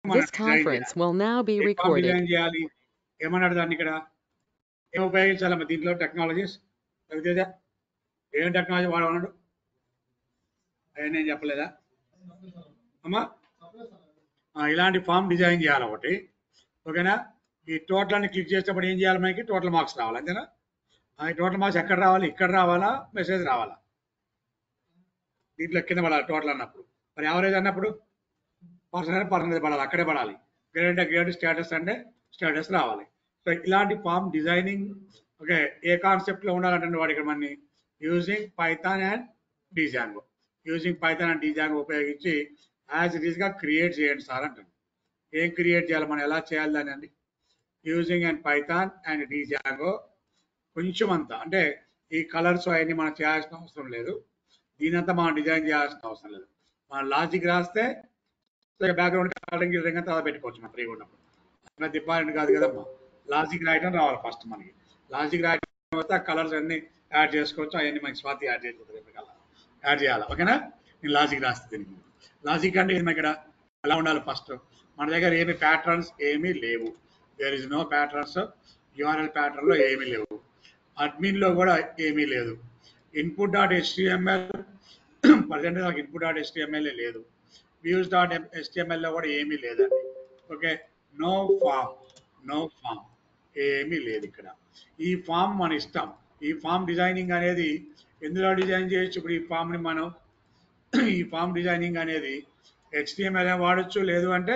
మనం This design conference చేయాలి. will now be ఏ ఫామ్ recorded. డిజైన్ చేయాలి, ఏమన్నాడు దాన్ని ఇక్కడ, ఏం ఉపయోగించాలమ్మా దీంట్లో టెక్నాలజీస్ రవితేజ, ఏం టెక్నాలజీ వాడమన్నాడు, అయ్యా నేను చెప్పలేదా అమ్మా. ఇలాంటి ఫామ్ డిజైన్ చేయాలి ఒకటి, ఓకేనా. ఈ టోటల్ అని క్లిక్ చేసేటప్పుడు ఏం చేయాలి, మనకి టోటల్ మార్క్స్ రావాలి అంతేనా. ఈ టోటల్ మార్క్స్ ఎక్కడ రావాలి, ఇక్కడ రావాలా, మెసేజ్ రావాలా, దీంట్లో కింద పడాలి టోటల్ అన్నప్పుడు. మరి యావరేజ్ అన్నప్పుడు పర్సంటేజ్ పడాలి, అక్కడే పడాలి. గ్రేడ్ అంటే గ్రేడ్, స్టేటస్ అంటే స్టేటస్ రావాలి. సో ఇలాంటి ఫామ్ డిజైనింగ్ ఓకే ఏ కాన్సెప్ట్లో ఉండాలంటే వాడు ఇక్కడ మనని using Python and Django, using Python and Django ఉపయోగించి యాజ్ ఇట్ ఈస్గా క్రియేట్ చేయండి సార్ అంటాను. ఏం క్రియేట్ చేయాలి, మనం ఎలా చేయాలి దాని అండి, using and Python and Django. కొంచెం అంతా అంటే ఈ కలర్స్ అవన్నీ మనం చేయాల్సిన అవసరం లేదు, దీనంతా మనం డిజైన్ చేయాల్సిన అవసరం లేదు. మన లాజిక్ రాస్తే బ్యాక్గ్రౌండ్ కలరింగ్ అంతా పెట్టుకోవచ్చు మనం ఫ్రీగా ఉన్నప్పుడు. అలా డిపార్ట్మెంట్ కాదు కదమ్మా, లాజిక్ రాయడం రావాలి ఫస్ట్ మనకి. లాజిక్ రాయడం తర్వాత కలర్స్ అన్ని యాడ్ చేసుకోవచ్చు, అవన్నీ మనకి స్వాతి యాడ్ చేసుకోవచ్చు, యాడ్ చేయాలి ఓకేనా. నేను లాజిక్ రాస్తే దీనికి లాజిక్ అంటే ఏమి ఇక్కడ ఎలా ఉండాలి, ఫస్ట్ మన దగ్గర ఏమి ప్యాటర్న్స్ ఏమీ లేవు, there is no patterns, URL ప్యాటర్న్లో ఏమీ లేవు, అడ్మిన్లో కూడా ఏమీ లేదు, ఇన్పుట్ డాట్ హెచ్టిఎంఎల్ ప్రజెంట్ నాకు ఇన్పుట్ డాట్ హెచ్టిఎంఎల్ లేదు, వ్యూస్ డాట్ హెచ్టిఎంఎల్లో కూడా ఏమీ లేదండి. ఓకే, నో ఫామ్ ఏమీ లేదు ఇక్కడ. ఈ ఫామ్ మన ఇష్టం. ఈ ఫామ్ డిజైనింగ్ అనేది ఎందులో డిజైన్ చేయొచ్చు, ఇప్పుడు ఈ ఫామ్ని మనం ఈ ఫామ్ డిజైనింగ్ అనేది హెచ్టిఎంఎల్ వాడచ్చు, లేదు అంటే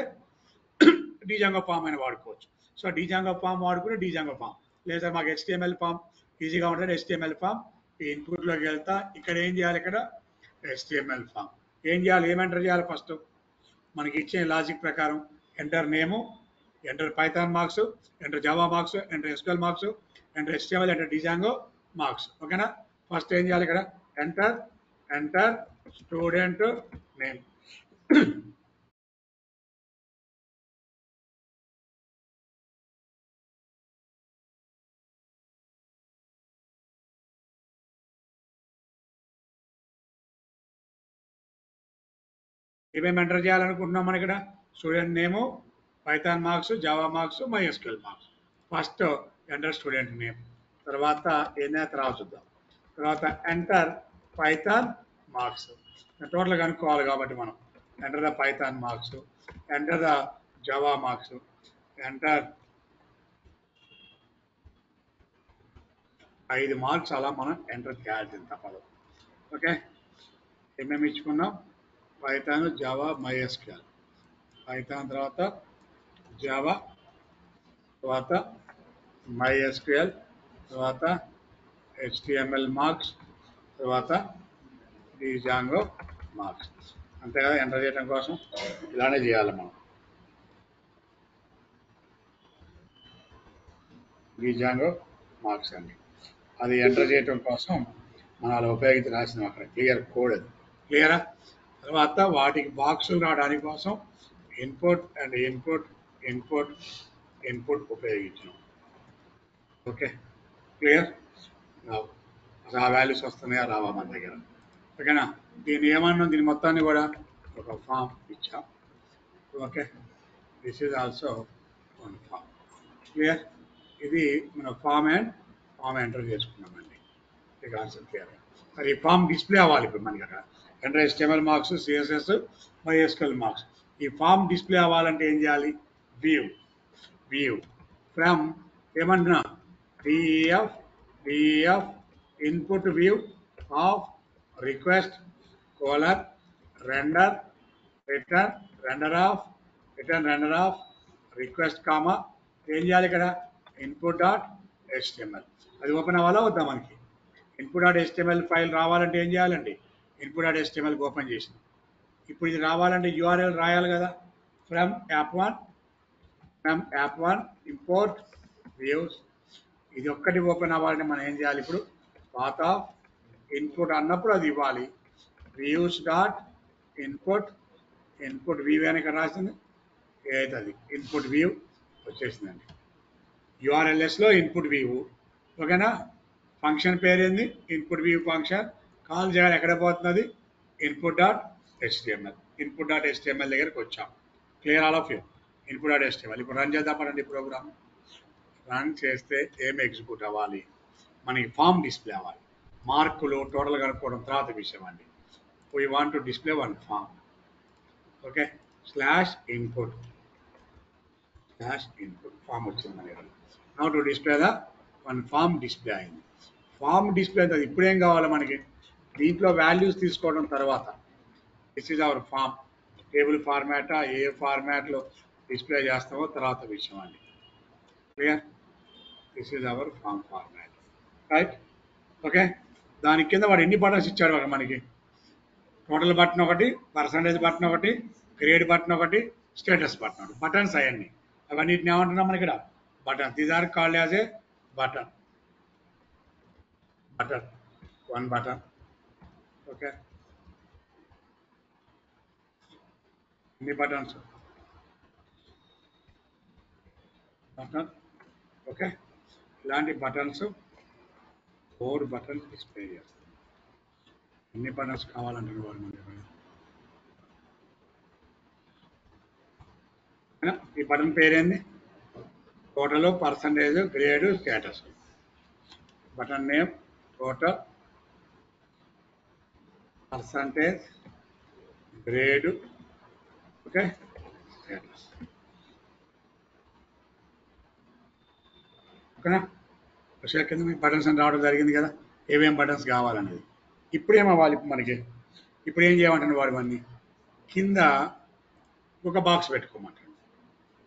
డిజాంగో ఫామ్ అని వాడుకోవచ్చు. సో డిజాంగో ఫామ్ వాడుకుంటే డిజాంగో ఫామ్, లేదా మాకు హెచ్టిఎంఎల్ ఫామ్ ఈజీగా ఉంటుంది హెచ్టిఎంఎల్ ఫామ్. ఈ ఇన్పుట్లోకి వెళ్తా ఇక్కడ ఏం చేయాలి, ఇక్కడ హెచ్టిఎంఎల్ ఫామ్ ఏం చేయాలి, ఏం ఎంటర్ చేయాలి, ఫస్ట్ మనకి ఇచ్చే లాజిక్ ప్రకారం enter name, enter Python marks, enter Java marks, enter SQL marks, enter HTML, enter Django marks. ఓకేనా. ఫస్ట్ ఏం చేయాలి, ఇక్కడ ఎంటర్ స్టూడెంట్ నేమ్, ఏమేమి ఎంటర్ చేయాలనుకుంటున్నాం మనం ఇక్కడ, student name, Python marks, Java marks, MySQL marks. First enter student name, తర్వాత ఏదైనా తర్వాత చూద్దాం, తర్వాత ఎంటర్ పైథాన్ మార్క్స్. టోటల్ కనుక్కోవాలి కాబట్టి మనం enter the Python marks, enter the Java marks, enter 5 marks అలా మనం ఎంటర్ చేయాల్సింది తప్పదు. ఓకే, ఏమేమి ఇచ్చుకున్నాం, పైథాన్, జావా, MySQL, పైథాన్ తర్వాత జావా, తర్వాత MySQL, తర్వాత HTML మార్క్స్, తర్వాత డిజాంగో మార్క్స్. అంతే కదా, ఎంటర్ చేయడం కోసం ఇలానే చేయాలి మనం. డిజాంగో మార్క్స్ అండి, అది ఎంటర్ చేయడం కోసం మనం అలా ఉపయోగించి రాసినాం అక్కడ క్లియర్ కోడ్, అది క్లియరా. తర్వాత వాటికి బాక్సులు రావడానికి కోసం ఇన్పుట్ అండ్ ఇన్పుట్ ఉపయోగించాం. Okay clear. ఆ వాల్యూస్ వస్తున్నాయా రావా మన దగ్గర, ఓకేనా. దీన్ని ఏమన్నా దీని మొత్తాన్ని కూడా ఒక ఫామ్ ఇచ్చాం. Okay, this is also one form. Clear. ఇది మన ఫామ్ ఎంటర్ చేసుకున్నామండి, ఈ కాన్సెప్ట్ క్లియర్. మరి ఈ ఫామ్ డిస్ప్లే అవ్వాలి ఇప్పుడు మనకి అక్కడ enter HTML marks, CSS, MySQL marks. ఈ ఫామ్ డిస్ప్లే అవ్వాలంటే ఏం చేయాలి, వ్యూ ఫ్రమ్ ఏమంటున్నా DEF input view of request render render of request comma ఏం చేయాలి ఇక్కడ ఇన్పుట్ డాట్ HTML. అది ఓపెన్ అవ్వాలా వద్దా మనకి, ఇన్పుట్ డాట్ HTML ఫైల్ రావాలంటే ఏం చేయాలండి, ఇన్పుట్ డాట్ HTML ఓపెన్ చేసిన ఇప్పుడు ఇది రావాలంటే URL రాయాలి కదా, from app one import views. ఇది ఒక్కటి ఓపెన్ అవ్వాలంటే మనం ఏం చేయాలి, ఇప్పుడు పాత్ ఆఫ్ ఇన్పుట్ అన్నప్పుడు అది ఇవ్వాలి, వ్యూస్ డాట్ ఇన్పుట్ వ్యూ అని ఇక్కడ రాసింది, ఏదైతే అది ఇన్పుట్ వ్యూ వచ్చేసిందండి. URLSలో ఇన్పుట్ వ్యూ, ఓకేనా. ఫంక్షన్ పేరు ఏంది, ఇన్పుట్ వ్యూ ఫంక్షన్. కాల్ చేయాలి ఎక్కడ పోతున్నది, ఇన్పుట్ డాట్ HTML దగ్గరికి వచ్చాం. Clear all of you. Input address ఇవ్వాలి. ఇప్పుడు రన్ చేద్దామండి ప్రోగ్రామ్. రన్ చేస్తే ఏం ఎగ్జిక్యూట్ అవ్వాలి, మనకి ఫామ్ డిస్ప్లే అవ్వాలి. మార్కులు టోటల్ కనుక్కోవడం తర్వాత విషయం అండి. We want to display one form. Okay, slash input form వచ్చింది మనకి. Now to display the one form display అయింది. ఫామ్ డిస్ప్లే అది ఇప్పుడేం కావాలి మనకి, దీంట్లో వాల్యూస్ తీసుకోవడం తర్వాత. This is our form. Table ఫార్మాటా, ఏ ఫార్మాట్లో డిస్ప్లే చేస్తామో తర్వాత విషయం అండి. Clear? This is our form format. Right? Okay, దాని కింద వాడు ఎన్ని బటన్స్ ఇచ్చాడు మనకి? టోటల్ బటన్ ఒకటి, పర్సంటేజ్ బటన్ ఒకటి, గ్రేడ్ బటన్ ఒకటి, స్టేటస్ బటన్ ఒకటి. బటన్స్ అవన్నిటిని ఏమంటున్నాం మనం ఇక్కడ? Button. These are called as a button. One button. Okay, ఎన్ని బటన్స్? బటన్. ఓకే, ఇలాంటి బటన్స్ 4 బటన్స్ డిస్ప్లే చేస్తాం. ఎన్ని బటన్స్ కావాలంటున్నారు వాళ్ళు మనకి? ఈ బటన్ పేరేంది? Total, percentage, grade, status. Button name total, percentage, grade, okay, status. ఓకేనా? విషయం కింద మీకు బటన్స్ అని రావడం జరిగింది కదా, ఏమేమి బటన్స్ కావాలనేది. ఇప్పుడు ఏమవ్వాలి మనకి? ఇప్పుడు ఏం చేయమంటారు వాడు మనని? కింద ఒక బాక్స్ పెట్టుకోమంటాడు.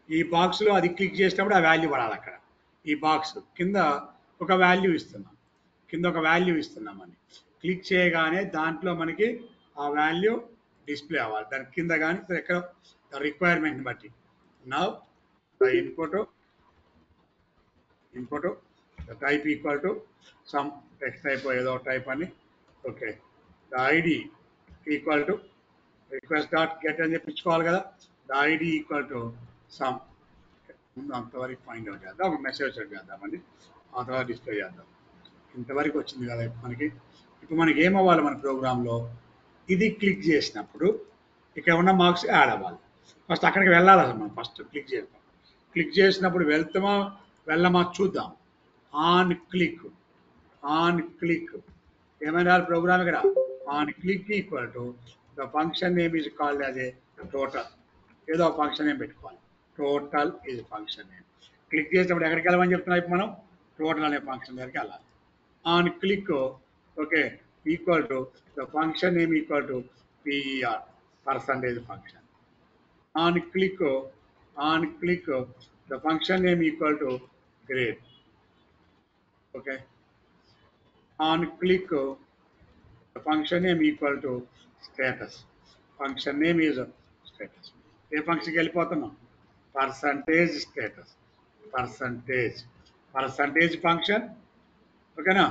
ఈ బాక్స్లో అది క్లిక్ చేసినప్పుడు ఆ వాల్యూ పడాలి అక్కడ. ఈ బాక్స్ కింద ఒక వాల్యూ ఇస్తున్నామని క్లిక్ చేయగానే దాంట్లో మనకి ఆ వాల్యూ డిస్ప్లే అవ్వాలి. దాని కింద కానీ ఎక్కడ రిక్వైర్మెంట్ని బట్టి. Now the input the type equal to some text type ఏదో టైప్ అని. Okay, the ID equal to request dot get అని చెప్పించుకోవాలి కదా. The ID equal to some. ముందు అంతవరకు ఫైండ్ అవుట్ చేద్దాం, ఒక మెసేజ్ సెట్ చేద్దామండి, ఆ తర్వాత డిస్ప్లే చేద్దాం. ఇంతవరకు వచ్చింది కదా మనకి. ఇప్పుడు మనకి ఏమవ్వాలి మన ప్రోగ్రాంలో? ఇది క్లిక్ చేసినప్పుడు ఇక్కడ ఉన్న మార్క్స్ యాడ్ అవ్వాలి. ఫస్ట్ అక్కడికి వెళ్ళాలి అసలు మనం. ఫస్ట్ క్లిక్ చేసినప్పుడు వెళ్ళమా చూద్దాం. ఆన్ క్లిక్ ఏమైనా ప్రోగ్రామ్ ఇక్కడ on click equal to the function name is called as a total. ఏదో ఫంక్షన్ నేమ్ పెట్టుకోవాలి. Total is function name. Click చేసినప్పుడు ఎక్కడికి వెళ్ళమని చెప్తున్నా? ఇప్పుడు మనం టోటల్ అనే ఫంక్షన్ దగ్గరికి వెళ్ళాలి. On click, okay, equal to the function name equal to PER, percentage function. On click the function name equal to grade. Okay, on click the function name equal to status. Function name is status. ఏ ఫంక్షన్కి వెళ్ళిపోతున్నాం? Percentage status. Percentage function. ఓకేనా?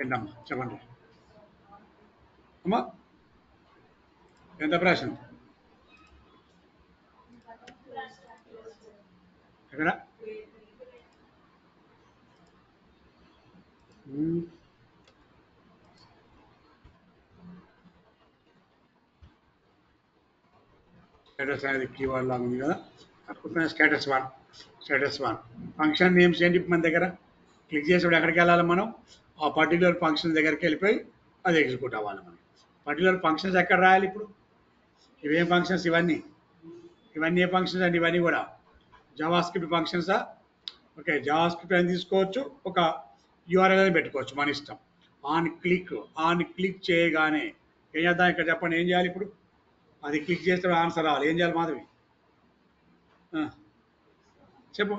ఏంటమ్మా చెప్పండి అమ్మా, ఎంత ప్రశ్న ఎక్కడ? Status అనేది కీవర్డ్ లాగా ఉంది కదా. స్టేటస్ వన్ ఫంక్షన్ నేమ్స్ ఏంటి మన దగ్గర? క్లిక్ చేసేప్పుడు ఎక్కడికి వెళ్ళాలి మనం? ఆ పర్టికులర్ ఫంక్షన్ దగ్గరికి వెళ్ళిపోయి అది ఎగ్జిక్యూట్ అవ్వాలి మనం. పర్టికులర్ ఫంక్షన్స్ ఎక్కడ రాయాలి ఇప్పుడు? ఇవేం ఫంక్షన్స్ ఇవన్నీ ఏ ఫంక్షన్స్ అండి? ఇవన్నీ కూడా జావా స్క్రిప్ట్ ఫంక్షన్సా? ఓకే, జావా స్క్రిప్ట్ అని తీసుకోవచ్చు, ఒక యూఆర్ఎల్ అని పెట్టుకోవచ్చు, మన ఇష్టం. ఆన్ క్లిక్ చేయగానే ఏం చేద్దాం? ఇక్కడ చెప్పండి, ఏం చేయాలి ఇప్పుడు? అది క్లిక్ చేస్తే ఆన్సర్ రావాలి. ఏం చేయాలి మాధవి? చెప్పు.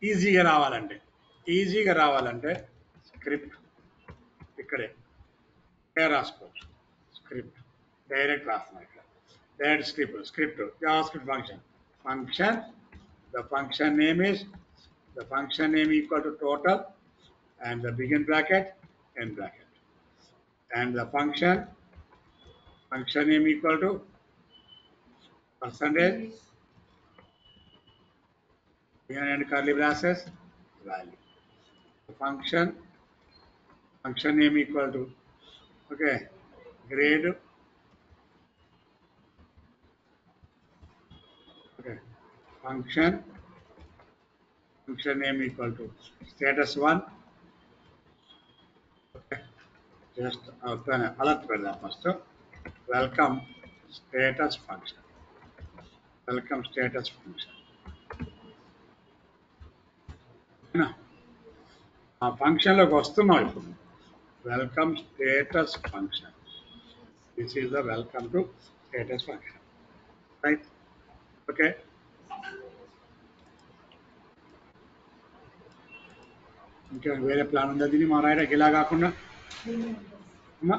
ఈజీగా రావాలంటే స్క్రిప్ట్ ఇక్కడే రాసుకోవచ్చు. స్క్రిప్ట్ డైరెక్ట్ రాస్తున్నాం ఇక్కడ. Direct script Java script function. The function name equal to total and the begin bracket, end bracket, and the function name equal to percentage, and curly braces, value. The function name equal to, okay, grade, okay, function name equal to status 1. Okay. Just alert పెడదాం first. Welcome status function. Welcome status function. ఆ function లోకి వస్తున్నాం ఇప్పుడు. Welcome status function. This is the welcome to status function. Right. Okay. ఇంకా వేరే plan ఉందా దీన్ని మా రాయడానికి ఇలా కాకుండా? అమ్మా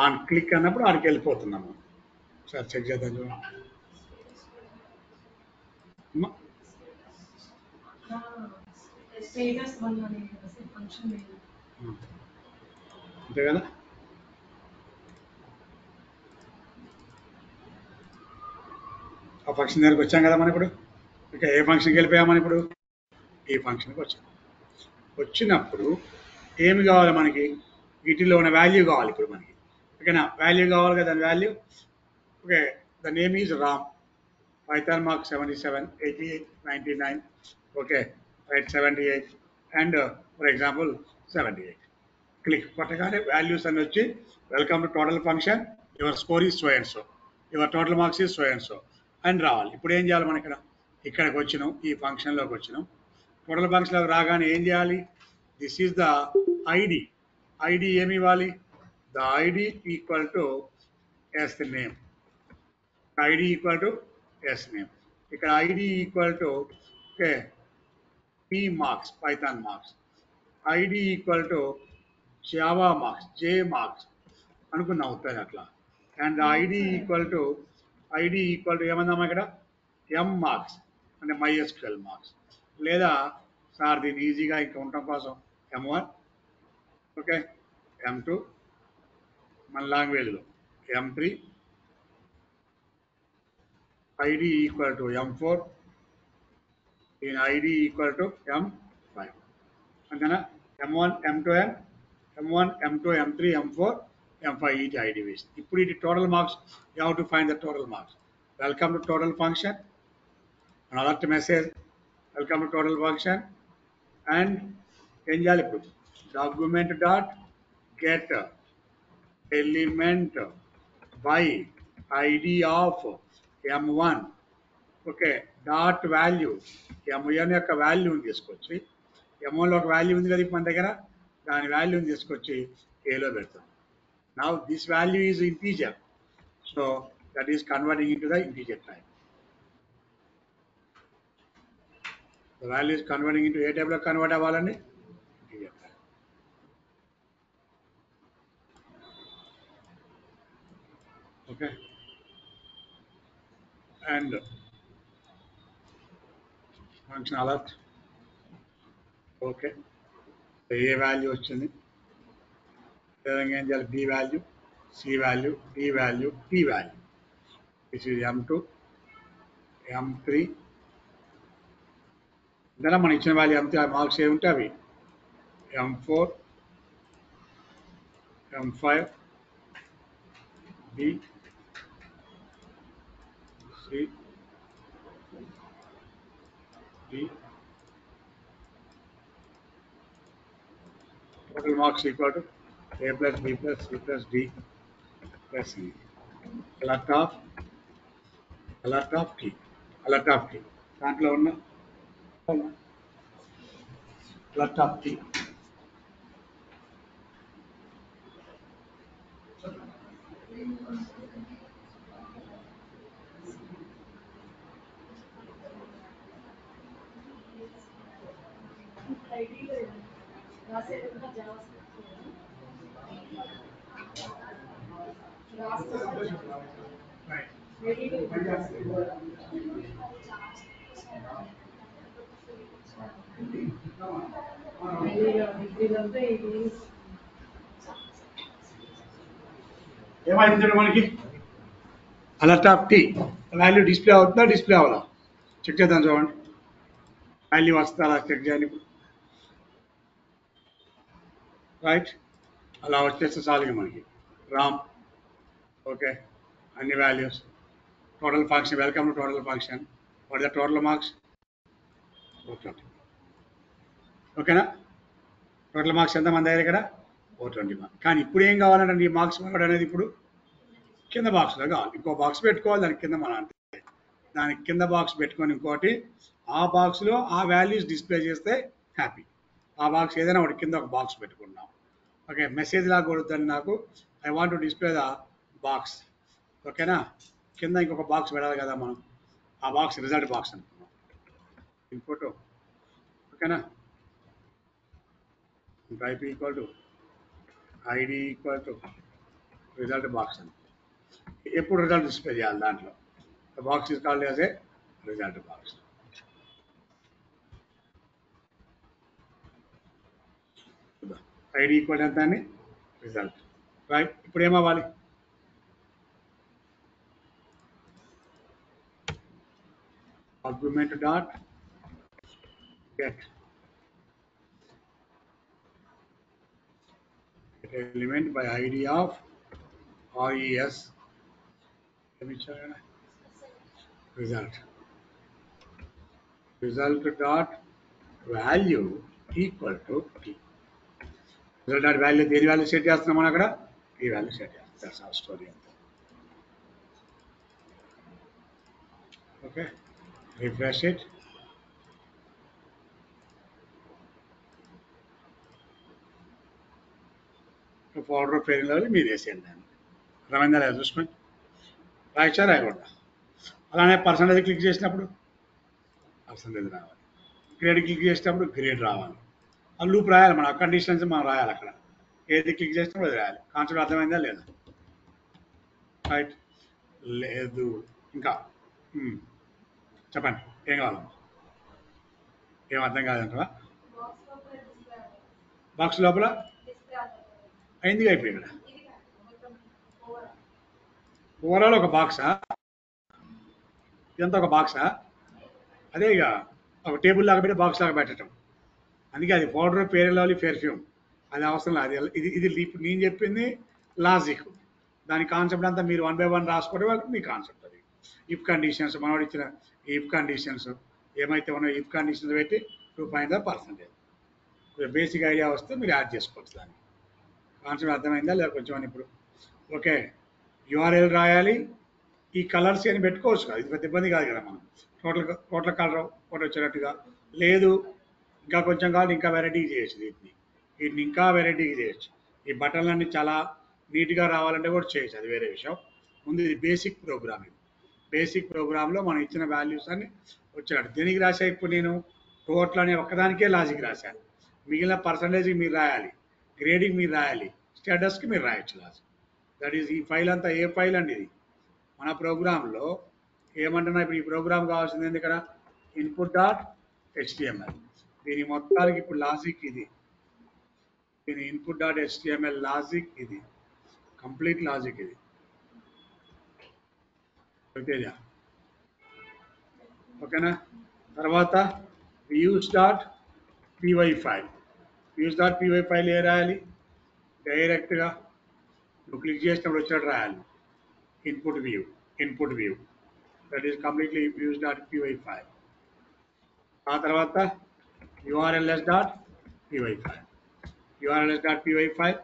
ఆన్ క్లిక్ అన్నప్పుడు ఆడికి వెళ్ళిపోతున్నాము. సార్ చెక్ చేద్దాం చూడండి. అమ్మా అంతే కదా. ఆ ఫంక్షన్ దగ్గరికి వచ్చాం కదా మనం ఇప్పుడు. ఇంకా ఏ ఫంక్షన్కి వెళ్ళిపోయామని ఇప్పుడు? ఈ ఫంక్షన్కి వచ్చాం. వచ్చినప్పుడు ఏమి కావాలి మనకి? వీటిలో ఉన్న వాల్యూ కావాలి ఇప్పుడు మనకి. ఓకేనా? వాల్యూ కావాలి కదా. దాని value okay. The name is Ram. Python mark 77, 88, 99. Okay. Right 78 and for example 78. Click కొట్టగానే వాల్యూస్ అని వచ్చి welcome to total function, your score is so and so, your total marks is so and so అని రావాలి. ఇప్పుడు ఏం చేయాలి? మనం ఇక్కడికి వచ్చినాం, ఈ ఫంక్షన్లోకి వచ్చినాం. టోటల్ ఫంక్షన్లోకి రాగానే ఏం చేయాలి? This is the ID. ID ఏమి ఇవ్వాలి? The ID equal to S name. ID equal to S name. ఇక్కడ ID equal to okay P marks, Python marks. ID equal to Java marks, J marks అనుకున్నాం అవుతుంది అట్లా. And ID equal to ఏమన్నాము ఇక్కడ? M marks అంటే MySQL marks. లేదా sir దీన్ని ఈజీగా ఇంకా ఉండటం కోసం M1, ఓకే, M2 మన లాంగ్వేజ్లో, M3, ID equal to M4, దీని ఐడి ఈక్వల్ టు M5 అంతేనా? M1, M2, M1, M2, M3, M4, M5 each ID వేసి ఇప్పుడు ఇది total marks. You have to find the total marks. Welcome to total function, an alert message, welcome to total function, and ఏం చేయాలి ఇప్పుడు? Document dot get element by ID of M1, okay, dot value M1 యొక్క వాల్యూని తీసుకొచ్చి, M1లో ఒక value ఉంది కదా మన దగ్గర, దాని వాల్యూని తీసుకొచ్చి ఏలో పెడతాం. Now this value is integer, so that is converting into the integer type. The value is converting into ఏ టైప్లో కన్వర్ట్ అవ్వాలండి? Integer type. Okay. And function alert. Okay. A value వచ్చింది? విధంగా ఏం చేయాలి? B value, C value, D value, T value. This is M2, M3. ఇంతలో మనం ఇచ్చిన వాల్యూ M3 మార్క్స్ ఏమి ఉంటే అవి M4, M5, B, C, D. Total marks equal to A plus B plus C plus D plus E. Alert of T. Alert of T. దాంట్లో ఉన్న alert of T. ఏమైంది మనకి? Alert of T value display అవుతుందా, display అవ్వాలా check చేద్దాం. చూడండి value వస్తుందా అలా చెక్ చేయాలి ఇప్పుడు. రైట్, అలా వచ్చేస్తే చాలు మనకి రామ్. ఓకే, అన్ని values. Total function, welcome to total function. What the total marks? 420. ఓకేనా? టోటల్ మార్క్స్ ఎంత మన దగ్గర ఇక్కడ? 420 మార్క్స్. కానీ ఇప్పుడు ఏం కావాలంటే ఈ మార్క్స్ అనేది ఇప్పుడు కింద బాక్స్లో కావాలి. ఇంకో బాక్స్ పెట్టుకోవాలి దానికి కింద మన అంటే దానికి కింద బాక్స్ పెట్టుకొని ఇంకోటి ఆ బాక్స్లో ఆ వాల్యూస్ డిస్ప్లే చేస్తే హ్యాపీ. ఆ బాక్స్ ఏదైనా ఒకటి కింద ఒక బాక్స్ పెట్టుకున్నాం. ఓకే, మెసేజ్ లాగా కొడుతుంది నాకు. I want to display the box. ఓకేనా? కింద ఇంకొక బాక్స్ పెట్టాలి కదా మనం. ఆ బాక్స్ రిజల్ట్ బాక్స్ అనుకున్నాం. ఇన్పుట్. ఓకేనా? Type equal to ID equal to result box అని. ఎప్పుడు రిజల్ట్ డిస్ప్లే చేయాలి దాంట్లో. The box is called as a result box. ID equal ఎంత అని రిజల్ట్. రైట్, ఇప్పుడు ఏమవ్వాలి? Argument dot get element by ID of res result. Result dot value equal to t. Result dot value దేని value set చేస్తున్నాం మనం అక్కడ? ఈ value set చేస్తాం. దట్స్ అవర్ స్టోరీ అంతా. Okay, refresh it. పౌడర్ పేరు లెవెల్ మీరు వేసేయండి దాన్ని. అర్థమైందా లేదా చూసుకోండి. రాయచ్చా రాయకూడదా? అలానే పర్సంటేజ్ క్లిక్ చేసినప్పుడు పర్సంటేజ్ రావాలి. గ్రేడ్ క్లిక్ చేసినప్పుడు గ్రేడ్ రావాలి. ఆ లూప్ రాయాలి, మన కండిషన్స్ మనం రాయాలి అక్కడ. ఏది క్లిక్ చేసినప్పుడు అది రాయాలి. కాన్సెప్ట్ అర్థమైందా లేదా? రైట్, లేదు ఇంకా చెప్పండి ఏం కావాలమ్మా? ఏం అర్థం కాదంటావా? బాక్స్ లోపల అయింది అయిపోయింది ఇక్కడ. ఓవరాల్ ఒక బాక్సా? ఇదంతా ఒక బాక్సా? అదే ఇక ఒక టేబుల్ లాగా పెట్టి బాక్స్ లాగా పెట్టడం. అందుకే అది పౌడర్ పేరు లెవెల్ పెర్ఫ్యూమ్ అది అవసరం లేదు. ఇది ఇది ఇప్పుడు నేను చెప్పింది లాజిక్. దాని కాన్సెప్ట్ అంతా మీరు 1 by 1 రాసుకోవడం వల్ల మీ కాన్సెప్ట్ అది. ఇఫ్ కండిషన్స్ మనవాడు ఇచ్చిన ఇఫ్ కండిషన్స్ ఏమైతే ఉన్నాయో ఇఫ్ కండిషన్స్ పెట్టి 2.5%. బేసిక్ ఐడియా వస్తే మీరు యాడ్ చేసుకోవచ్చు దాన్ని. కాన్సెప్ట్ అర్థమైందా లేదా కొంచెం అని ఇప్పుడు? ఓకే, యూఆర్ఎల్ రాయాలి. ఈ కలర్స్ అని పెట్టుకోవచ్చు కదా, ఇది పెద్ద ఇబ్బంది కాదు కదా. మనం టోటల్ కలర్ ఒకటి వచ్చేటట్టుగా లేదు. ఇంకా కొంచెం కావాలి, ఇంకా వెరైటీ చేయొచ్చు. వీటిని ఇంకా వెరైటీ చేయొచ్చు. ఈ బటన్లన్నీ చాలా నీట్గా రావాలంటే కూడా చేయొచ్చు, అది వేరే విషయం. ముందు ఇది బేసిక్ ప్రోగ్రామ్. ఇది బేసిక్ ప్రోగ్రాంలో మనం ఇచ్చిన వాల్యూస్ అన్ని వచ్చేటట్టు. దేనికి రాశా ఇప్పుడు నేను? టోటల్ అనే ఒక్కదానికే లాజిక్ రాశాను. మిగిలిన పర్సంటేజ్కి మీరు రాయాలి, గ్రేడింగ్ మీరు రాయాలి, స్టేటస్కి మీరు రాయొచ్చు లాజిక్. దట్ ఈస్ ఈ ఫైల్ అంతా ఏ ఫైల్ అండి ఇది? మన ప్రోగ్రాంలో ఏమంటున్నా ఇప్పుడు ఈ ప్రోగ్రామ్ కావాల్సింది ఏంది ఇక్కడ? Input dot HTML. దీని మొత్తానికి ఇప్పుడు లాజిక్ ఇది. దీని ఇన్పుట్ డాట్ హెచ్టిఎంఎల్ లాజిక్ ఇది, కంప్లీట్ లాజిక్ ఇది. ఓకేనా? తర్వాత views dot py file. Views dot py file ఏ రాయాలి? డైరెక్ట్గా నువ్వు క్లిక్ చేసినప్పుడు వచ్చేటట్టు రాయాలి. Input view that is completely views dot py file. ఆ తర్వాత urls dot py file. urls dot py file,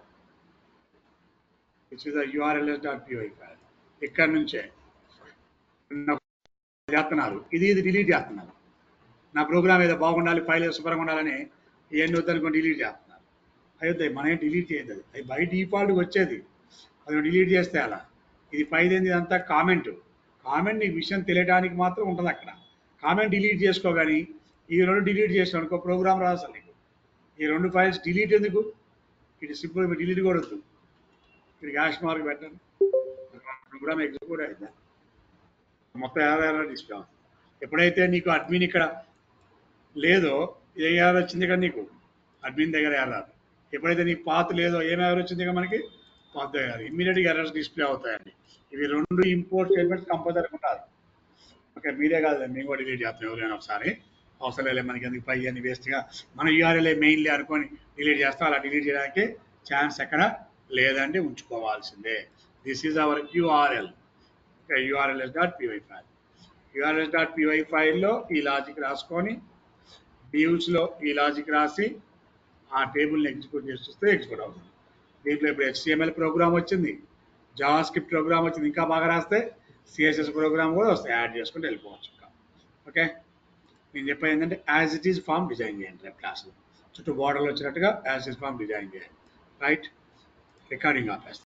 which is the urls dot py file. ఇక్కడ నుంచే చేస్తున్నారు, ఇది డిలీట్ చేస్తున్నారు. నా ప్రోగ్రామ్ ఏదో బాగుండాలి, ఫైల్ ఏదో శుభ్రంగా ఉండాలని ఇవన్నీ వద్దనుకొని డిలీట్ చేస్తున్నారు. అయితే మనం ఏం డిలీట్ చేయదు, అది బై డిఫాల్ట్గా వచ్చేది. అది డిలీట్ చేస్తే అలా. ఇది పైదేంది అంతా కామెంట్. కామెంట్ నీకు విషయం తెలియడానికి మాత్రం ఉంటుంది అక్కడ. కామెంట్ డిలీట్ చేసుకోగాని ఈ రెండు డిలీట్ చేసాం అనుకో ప్రోగ్రామ్ రాదు అసలు నీకు. ఈ రెండు ఫైల్స్ డిలీట్ ఎందుకు? ఇది సింపుల్ డిలీట్ కూడా వద్దు. ఇది హ్యాష్ మార్క్ పెట్టండి, ప్రోగ్రామ్ ఎగ్జిక్యూట్ అవుతుంది. మొత్తం ఎర్రర్ డిస్ప్లే అవుతుంది. ఎప్పుడైతే నీకు అడ్మిన్ ఇక్కడ లేదో ఏ ఎర్రర్ వచ్చింది కదా నీకు? అడ్మిన్ దగ్గర ఎర్రర్. ఎప్పుడైతే నీకు పాత్ లేదో ఏం ఎర్రర్ వచ్చింది కదా మనకి? Path error. ఇమ్మీడియట్గా ఎర్రర్స్ డిస్ప్లే అవుతాయండి. ఇవి 2 ఇంపోర్ట్ స్టేట్మెంట్స్ కంపల్సరీ ఉండాలి. ఓకే, మీరే కాదు, మేము కూడా డిలీట్ చేస్తాం ఎవరైనా ఒకసారి. అవసరం లేదు మనకి ఎందుకు పై అని వేస్ట్గా మన యూఆర్ఎల్ఏ మెయిన్లీ అనుకొని డిలీట్ చేస్తాం. అలా డిలీట్ చేయడానికి ఛాన్స్ ఎక్కడ లేదంటే ఉంచుకోవాల్సిందే. This is our URL. Okay, urls.py file. urls.py ఫైల్లో ఈ లాజిక్ రాసుకొని వ్యూస్లో ఈ లాజిక్ రాసి ఆ టేబుల్ని ఎగ్జిక్యూట్ చేసి చూస్తే ఎగ్జిక్యూట్ అవుతుంది. దీంట్లో ఇప్పుడు HTML ప్రోగ్రామ్ వచ్చింది, జావా స్క్రిప్ట్ ప్రోగ్రామ్ వచ్చింది, ఇంకా బాగా రాస్తే CSS ప్రోగ్రామ్ కూడా వస్తాయి, యాడ్ చేసుకుంటూ వెళ్ళిపోవచ్చు ఇంకా. ఓకే, నేను చెప్పేది ఏంటంటే as it is form design చేయండి. రేపు క్లాస్లో చుట్టూ బోర్డర్లు వచ్చినట్టుగా as it is form design చేయండి. Right, recording ఆపేస్తాను.